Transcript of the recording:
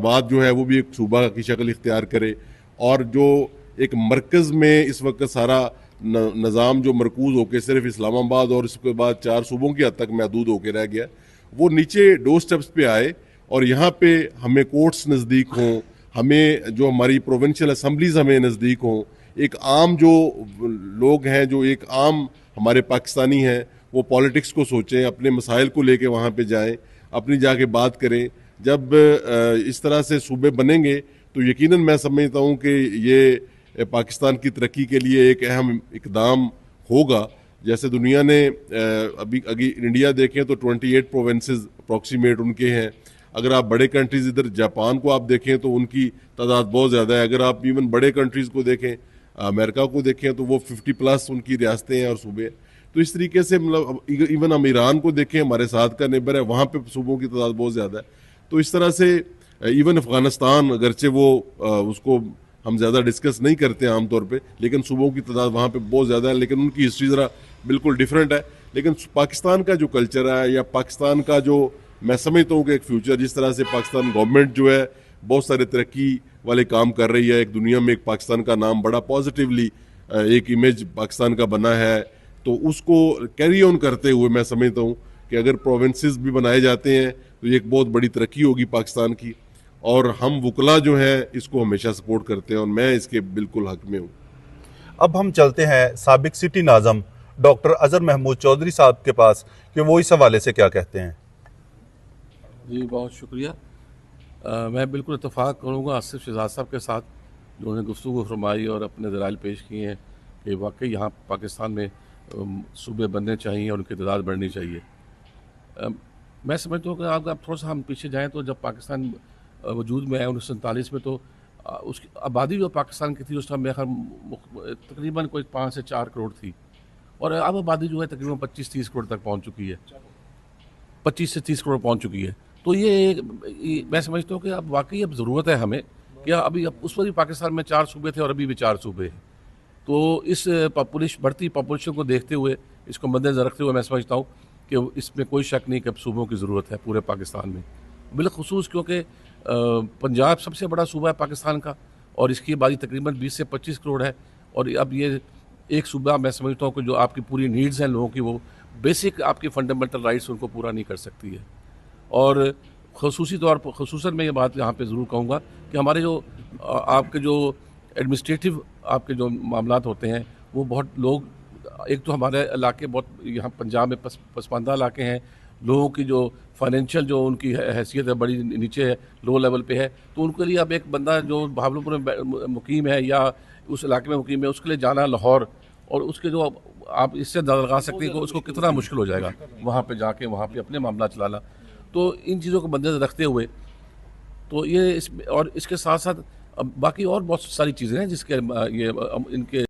आबाद जो है वो भी एक सूबा की शक्ल इख्तियार करे, और जो एक मरकज़ में इस वक्त सारा निज़ाम जो मरकूज़ होकर सिर्फ इस्लामाबाद और इसके बाद 4 सूबों की हद तक महदूद होकर रह गया, वो नीचे डोर स्टेप्स पे आए और यहाँ पे हमें कोर्ट्स नज़दीक हों, हमें जो हमारी प्रोविंशियल असम्बलीज़ हमें नज़दीक हों, एक आम जो लोग हैं, जो एक आम हमारे पाकिस्तानी हैं, वो पॉलिटिक्स को सोचें, अपने मसाइल को लेके वहाँ पे जाएं, अपनी जाके बात करें। जब इस तरह से सूबे बनेंगे तो यकीनन मैं समझता हूँ कि ये पाकिस्तान की तरक्की के लिए एक अहम इकदाम होगा। जैसे दुनिया ने अभी इंडिया देखें तो 28 प्रोविंसेस अप्रॉक्सीमेट उनके हैं। अगर आप बड़े कंट्रीज़ इधर जापान को आप देखें तो उनकी तादाद बहुत ज़्यादा है। अगर आप इवन बड़े कंट्रीज़ को देखें, अमेरिका को देखें, तो वो 50+ उनकी रियासतें हैं और सूबे। तो इस तरीके से मतलब इवन हम ईरान को देखें, हमारे साथ का नेबर है, वहाँ पे सूबों की तादाद बहुत ज़्यादा है। तो इस तरह से इवन अफ़गानिस्तान, अगरचे वो उसको हम ज़्यादा डिस्कस नहीं करते हैं आमतौर पे, लेकिन सूबों की तादाद वहाँ पे बहुत ज़्यादा है, लेकिन उनकी हिस्ट्री ज़रा बिल्कुल डिफरेंट है। लेकिन पाकिस्तान का जो कल्चर है या पाकिस्तान का जो मैं समझता हूँ कि एक फ्यूचर, जिस तरह से पाकिस्तान गवर्नमेंट जो है बहुत सारे तरक्की वाले काम कर रही है, एक दुनिया में एक पाकिस्तान का नाम बड़ा पॉजिटिवली एक इमेज पाकिस्तान का बना है, तो उसको कैरी ऑन करते हुए मैं समझता हूँ कि अगर प्रोविंसेस भी बनाए जाते हैं तो ये एक बहुत बड़ी तरक्की होगी पाकिस्तान की। और हम वकला जो हैं इसको हमेशा सपोर्ट करते हैं और मैं इसके बिल्कुल हक में हूँ। अब हम चलते हैं साबिक सिटी नाज़म डॉक्टर अज़हर महमूद चौधरी साहब के पास कि वो इस हवाले से क्या कहते हैं। जी बहुत शुक्रिया। मैं बिल्कुल इत्तफ़ाक़ करूँगा आसिफ शहज़ाद साहब के साथ, जो उन्होंने गुफ्तगू फरमाई और अपने दलाइल पेश किए हैं कि वाकई यहाँ पाकिस्तान में सूबे बनने चाहिए और उनकी तादाद बढ़नी चाहिए। मैं समझता हूँ कि आप थोड़ा सा हम पीछे जाएँ तो जब पाकिस्तान वजूद में आया 1947 में, तो उसकी आबादी जो पाकिस्तान की थी उस टाइम तकरीबन कोई 5 से 4 करोड़ थी, और अब आबादी जो है तकरीबन 25-30 करोड़ तक पहुँच चुकी है, 25 से 30 करोड़ पहुँच चुकी है। तो ये मैं समझता हूँ कि अब वाकई अब ज़रूरत है हमें कि अभी अब उस वक्त भी पाकिस्तान में 4 सूबे थे और अभी भी 4 सूबे हैं। तो इस बढ़ती पॉपुलेशन को देखते हुए, इसको मद्देनज़र रखते हुए मैं समझता हूँ कि इसमें कोई शक नहीं कि अब सूबों की ज़रूरत है पूरे पाकिस्तान में, बिलखुसूस क्योंकि पंजाब सबसे बड़ा सूबा है पाकिस्तान का और इसकी आबादी तकरीबन 20 से 25 करोड़ है। और अब ये एक सूबा मैं समझता हूँ कि जो आपकी पूरी नीड्स हैं लोगों की, वो बेसिक आपकी फंडामेंटल राइट्स उनको पूरा नहीं कर सकती है। और खुसूसन मैं ये बात यहाँ पे ज़रूर कहूँगा कि हमारे जो आपके जो एडमिनिस्ट्रेटिव आपके जो मामलात होते हैं, वो बहुत लोग, एक तो हमारे इलाके बहुत यहाँ पंजाब में पसमानदा इलाके हैं, लोगों की जो फाइनेंशियल जो उनकी हैसियत है बड़ी नीचे है, लो लेवल पे है। तो उनके लिए अब एक बंदा जो बहावलपुर में मुकीम है या उस इलाके में मुकीम है, उसके लिए जाना लाहौर, और उसके जो आप इससे अंदाज़ा लगा सकते हैं कि उसको कितना मुश्किल हो जाएगा वहाँ पे जाके वहाँ पे अपने मामला चलाना। तो इन चीज़ों को मद्देनज़र रखते हुए तो ये और इसके साथ साथ बाकी और बहुत सारी चीज़ें हैं जिसके ये इनके